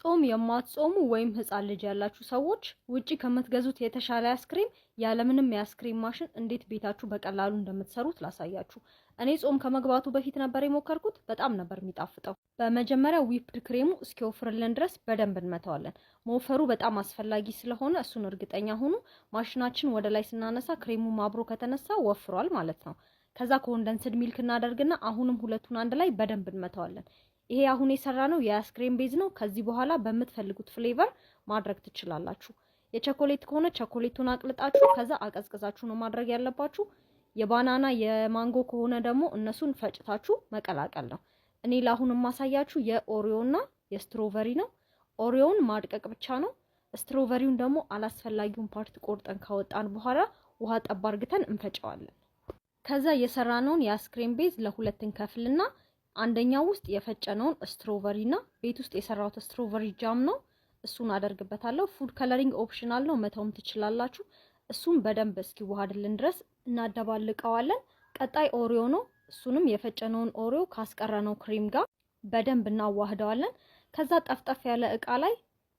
ጾም የማትጾሙ ወይም ህፃን ልጅ ያላችሁ ሰዎች ውጪ ከምትገዙት የተሻለ አይስክሬም ያለምንም የአይስክሬም ማሽን እንዴት ቤታችሁ በቀላሉ እንደምትሰሩት ላሳያችሁ። እኔ ጾም ከመግባቱ በፊት ነበር የሞከርኩት። በጣም ነበር የሚጣፍጠው። በመጀመሪያ ዊፕድ ክሬሙ እስኪወፍርልን ድረስ በደንብ እንመታዋለን። መወፈሩ በጣም አስፈላጊ ስለሆነ እሱን እርግጠኛ ሁኑ። ማሽናችን ወደ ላይ ስናነሳ ክሬሙ አብሮ ከተነሳ ወፍሯል ማለት ነው። ከዛ ኮንደንስድ ሚልክ እናደርግና አሁንም ሁለቱን አንድ ላይ በደንብ እንመታዋለን። ይሄ አሁን የሰራነው የአይስክሬም ቤዝ ነው። ከዚህ በኋላ በመትፈልጉት ፍሌቨር ማድረግ ትችላላችሁ። የቸኮሌት ከሆነ ቸኮሌቱን አቅልጣችሁ ከዛ አቀዝቅዛችሁ ነው ማድረግ ያለባችሁ። የባናና የማንጎ ከሆነ ደግሞ እነሱን ፈጭታችሁ መቀላቀል ነው። እኔ ለአሁን ማሳያችሁ የኦሪዮና የስትሮቨሪ ነው። ኦሪዮን ማድቀቅ ብቻ ነው። ስትሮቨሪውን ደግሞ አላስፈላጊውን ፓርት ቆርጠን ካወጣን በኋላ ውሃ ጠብ አድርገን እንፈጨዋለን። ከዛ የሰራነውን የአይስክሬም ቤዝ ለሁለት እንከፍልና አንደኛው ውስጥ የፈጨነውን ስትሮቨሪና ቤት ውስጥ የሰራሁት ስትሮቨሪ ጃም ነው። እሱን አደርግበታለሁ። ፉድ ከለሪንግ ኦፕሽናል ነው፣ መተውም ትችላላችሁ። እሱን በደንብ እስኪዋሃድልን ድረስ እናደባልቀዋለን። ቀጣይ ኦሪዮ ነው። እሱንም የፈጨነውን ኦሪዮ ካስቀረነው ክሬም ጋር በደንብ እናዋህደዋለን። ከዛ ጠፍጠፍ ያለ እቃ ላይ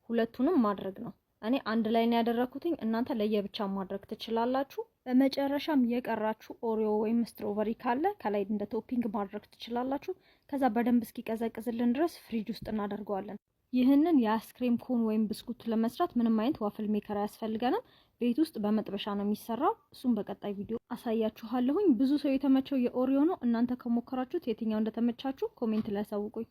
ሁለቱንም ማድረግ ነው። እኔ አንድ ላይ ነው ያደረኩትኝ። እናንተ ለየብቻ ማድረግ ትችላላችሁ። በመጨረሻም የቀራችሁ ኦሪዮ ወይም ስትሮቨሪ ካለ ከላይ እንደ ቶፒንግ ማድረግ ትችላላችሁ። ከዛ በደንብ እስኪቀዘቅዝልን ድረስ ፍሪጅ ውስጥ እናደርገዋለን። ይህንን የአይስክሬም ኮን ወይም ብስኩት ለመስራት ምንም አይነት ዋፍል ሜከር አያስፈልገንም። ቤት ውስጥ በመጥበሻ ነው የሚሰራው። እሱን በቀጣይ ቪዲዮ አሳያችኋለሁኝ። ብዙ ሰው የተመቸው የኦሪዮ ነው። እናንተ ከሞከራችሁት የትኛው እንደተመቻችሁ ኮሜንት ላይ አሳውቁኝ።